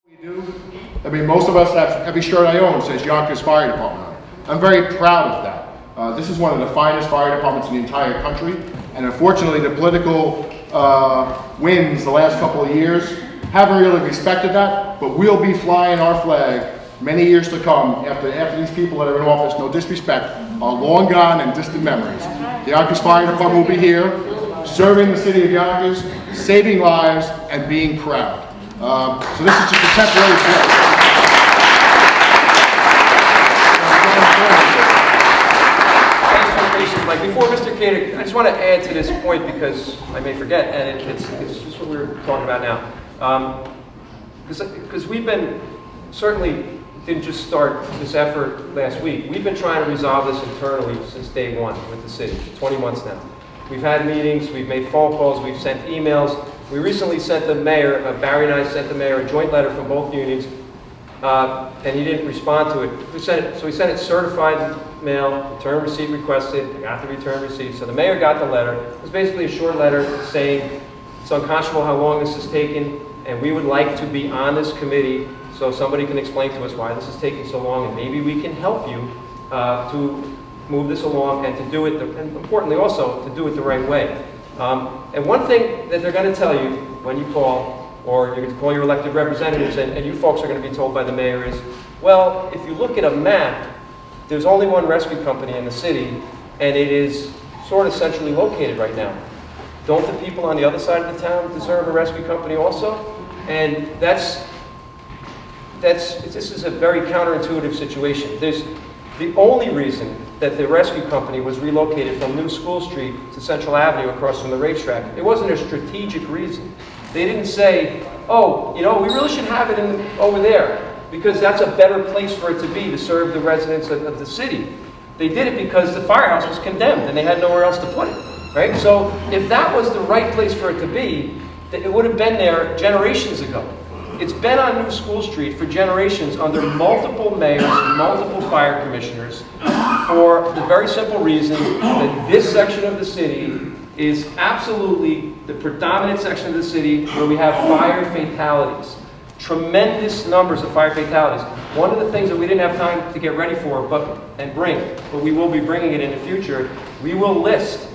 We do. I mean, most of us have, every shirt I own says Yonkers Fire Department on it. I'm very proud of that. This is one of the finest fire departments in the entire country, and unfortunately the political wins the last couple of years haven't really respected that, but we'll be flying our flag many years to come after these people that are in office, no disrespect, are long gone and distant memories. The Yonkers Fire Department will be here, serving the city of Yonkers, saving lives, and being proud. So this is just a temporary fix. Like before, Mr. Cater, I just want to add to this point because I may forget, and it's just what we're talking about now. Because we've been, certainly didn't just start this effort last week. We've been trying to resolve this internally since day one with the city, 20 months now. We've had meetings, we've made phone calls, we've sent emails. We recently sent the mayor, Barry and I sent the mayor a joint letter from both unions, and he didn't respond to it. We sent it certified mail, return receipt requested, I got the return receipt. So the mayor got the letter. It was basically a short letter saying it's unconscionable how long this has taken, and we would like to be on this committee so somebody can explain to us why this is taking so long, and maybe we can help you to move this along and to do it, and importantly also, to do it the right way. And one thing that they're going to tell you when you call, or you're going to call your elected representatives, and you folks are going to be told by the mayor is, well, if you look at a map, there's only one rescue company in the city, and it is sort of centrally located right now. Don't the people on the other side of the town deserve a rescue company also? And this is a very counterintuitive situation. The only reason that the rescue company was relocated from New School Street to Central Avenue across from the racetrack, it wasn't a strategic reason. They didn't say, oh, you know, we really should have it over there because that's a better place for it to be to serve the residents of the city. They did it because the firehouse was condemned and they had nowhere else to put it, right? So if that was the right place for it to be, it would have been there generations ago. It's been on New School Street for generations under multiple mayors and multiple fire commissioners for the very simple reason that this section of the city is absolutely the predominant section of the city where we have fire fatalities. Tremendous numbers of fire fatalities. One of the things that we didn't have time to get ready for but we will be bringing it in the future, we will list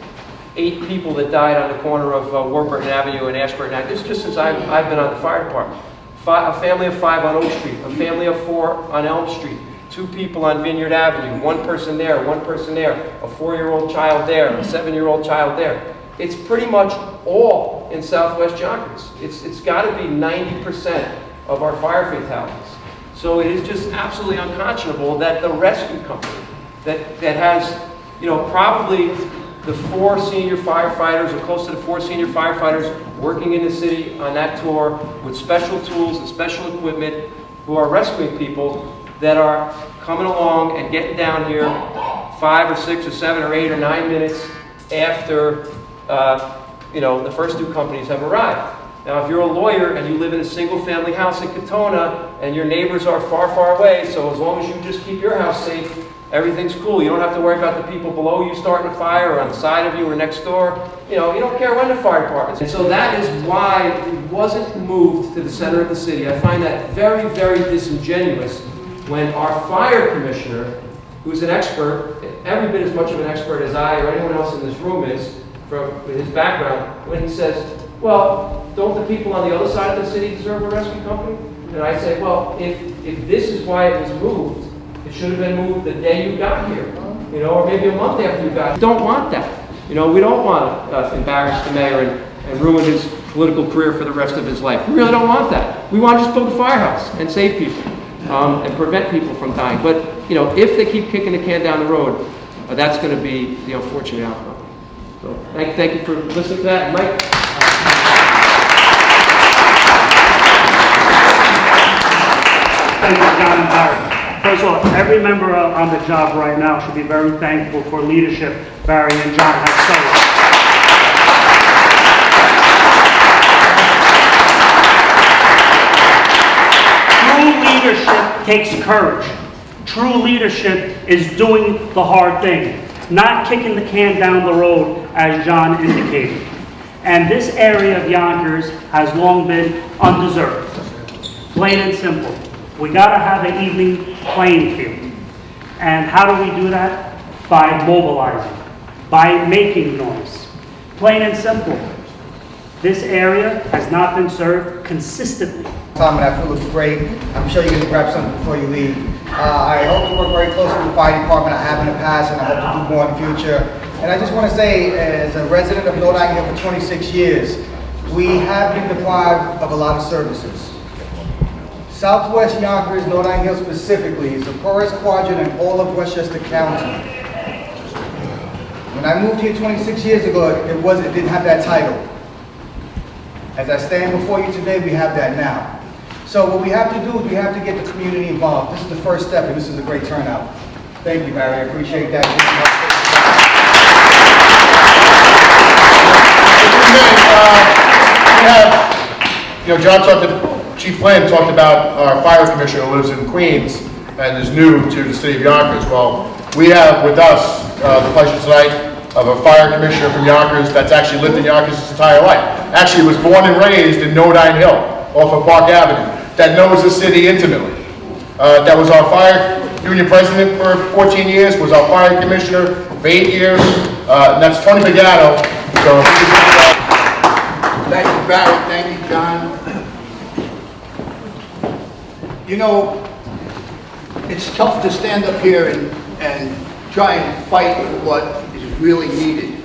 8 people that died on the corner of Warburton Avenue and Ashburton Avenue. This is just since I've been on the fire department. A family of 5 on Oak Street, a family of 4 on Elm Street, 2 people on Vineyard Avenue, 1 person there, 1 person there, a 4-year-old child there, a 7-year-old child there. It's pretty much all in Southwest Yonkers. It's got to be 90% of our fire fatalities. So it is just absolutely unconscionable that the rescue company that has, you know, probably the 4 senior firefighters or close to the 4 senior firefighters working in the city on that tour with special tools and special equipment who are rescuing people that are coming along and getting down here 5 or 6 or 7 or 8 or 9 minutes after you know, the first 2 companies have arrived. Now, if you're a lawyer and you live in a single-family house in Katona and your neighbors are far, far away, so as long as you just keep your house safe, everything's cool. You don't have to worry about the people below you starting a fire or on the side of you or next door. You know, you don't care when the fire department's. And so that is why it wasn't moved to the center of the city. I find that very, very disingenuous when our fire commissioner, who's an expert, every bit as much of an expert as I or anyone else in this room is, from his background, when he says, well, don't the people on the other side of the city deserve a rescue company? And I say, well, if this is why it was moved, it should have been moved the day you got here, you know, or maybe a month after you got here. We don't want that. You know, we don't want to embarrass the mayor and ruin his political career for the rest of his life. We really don't want that. We want to just build a firehouse and save people and prevent people from dying. But, you know, if they keep kicking the can down the road, that's going to be the unfortunate outcome. So thank you for listening to that. Mike? Thank you, John and Barry. First of all, every member on the job right now should be very thankful for leadership Barry and John have shown. True leadership takes courage. True leadership is doing the hard thing, not kicking the can down the road, as John indicated. And this area of Yonkers has long been undeserved. Plain and simple. We gotta have an evening playing field. And how do we do that? By mobilizing, by making noise. Plain and simple. This area has not been served consistently. Tom, and that food looks great. I'm sure you're going to grab something before you leave. I hope to work very closely with the fire department. I have in the past, and I hope to do more in the future. And I just want to say, as a resident of Rhode Island for 26 years, we have been deprived of a lot of services. Southwest Yonkers, Rhode Island specifically, is the poorest quadrant in all of Westchester County. When I moved here 26 years ago, it didn't have that title. As I stand before you today, we have that now. So what we have to do is we have to get the community involved. This is the first step, and this is a great turnout. Thank you, Barry. I appreciate that. John Chief Flynn talked about our fire commissioner who lives in Queens and is new to the city of Yonkers. Well, we have with us the pleasure tonight of a fire commissioner from Yonkers that's actually lived in Yonkers his entire life. Actually was born and raised in Nodine Hill off of Park Avenue, that knows the city intimately. That was our fire union president for 14 years, was our fire commissioner for 8 years, and that's Tony Pagano. So, thank you, Barry. Thank you, John. You know, it's tough to stand up here and try and fight for what is really needed.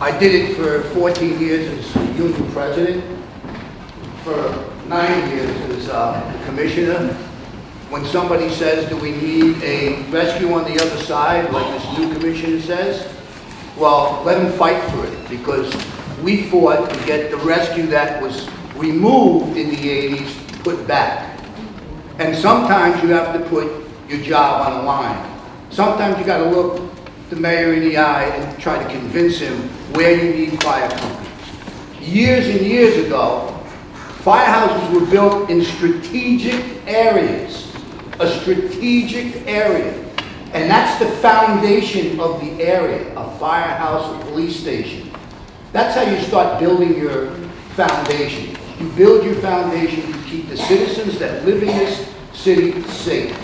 I did it for 14 years as union president, for 9 years as commissioner. When somebody says, do we need a rescue on the other side, like this new commissioner says, well, let them fight for it, because we fought to get the rescue that was removed in the 80s put back. And sometimes you have to put your job on the line. Sometimes you got to look the mayor in the eye and try to convince him where you need fire companies. Years and years ago, firehouses were built in strategic areas, a strategic area. And that's the foundation of the area, a firehouse, a police station. That's how you start building your foundation. You build your foundation to keep the citizens that live in this city safe.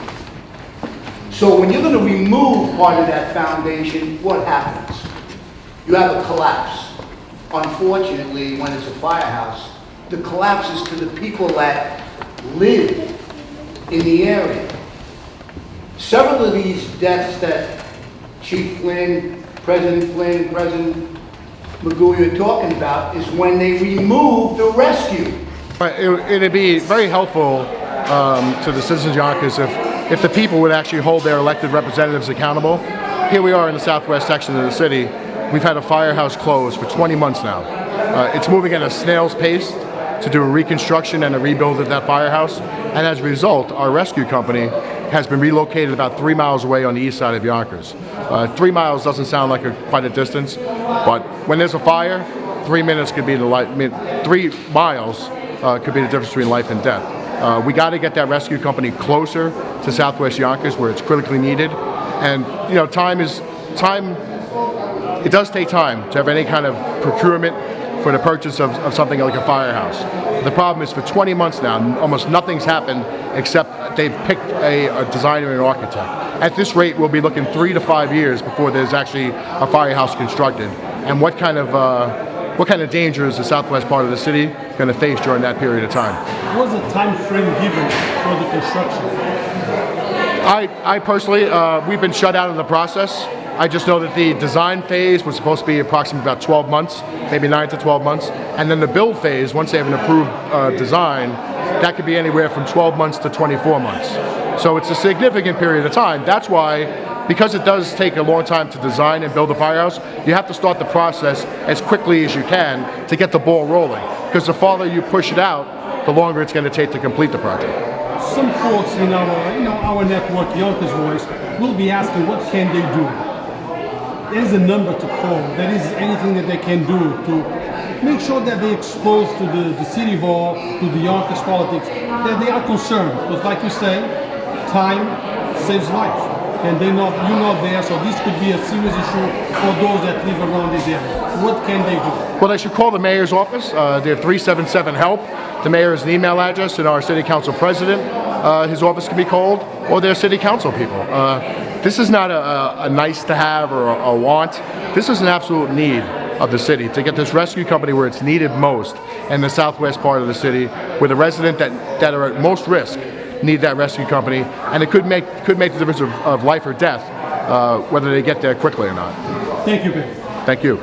So when you're going to remove part of that foundation, what happens? You have a collapse. Unfortunately, when it's a firehouse, the collapse is to the people that live in the area. Several of these deaths that Chief Flynn, President Magoo are talking about is when they remove the rescue. It'd be very helpful to the citizens of Yonkers if the people would actually hold their elected representatives accountable. Here we are in the southwest section of the city. We've had a firehouse closed for 20 months now. It's moving at a snail's pace to do a reconstruction and a rebuild of that firehouse. And as a result, our rescue company has been relocated about 3 miles away on the east side of Yonkers. 3 miles doesn't sound like quite a distance, but when there's a fire, 3 minutes could be 3 miles could be the difference between life and death. We got to get that rescue company closer to Southwest Yonkers where it's critically needed. And time. It does take time to have any kind of procurement for the purchase of something like a firehouse. The problem is for 20 months now, almost nothing's happened except they've picked a designer and architect. At this rate, we'll be looking 3 to 5 years before there's actually a firehouse constructed. And what kind of danger is the southwest part of the city going to face during that period of time? What was the time frame given for the construction? I personally, we've been shut out of the process. I just know that the design phase was supposed to be approximately about 12 months, maybe 9 to 12 months. And then the build phase, once they have an approved design, that could be anywhere from 12 months to 24 months. So it's a significant period of time. That's why, because it does take a long time to design and build a firehouse, you have to start the process as quickly as you can to get the ball rolling. Because the farther you push it out, the longer it's going to take to complete the project. Some folks in our network, Yonkers Voice, will be asking what can they do? There is a number to call. There is anything that they can do to make sure that they expose to the city hall, to the Yonkers politics, that they are concerned. Because like you say, time saves life. And you're not there, so this could be a serious issue for those that live around this area. What can they do? Well, they should call the mayor's office. They're 377-HELP. the mayor has an email address, and our city council president, his office can be called, or their city council people. This is not a nice to have or a want. This is an absolute need of the city to get this rescue company where it's needed most in the southwest part of the city, where the residents that are at most risk need that rescue company, and it could make the difference of life or death, whether they get there quickly or not. Thank you, Ben. Thank you.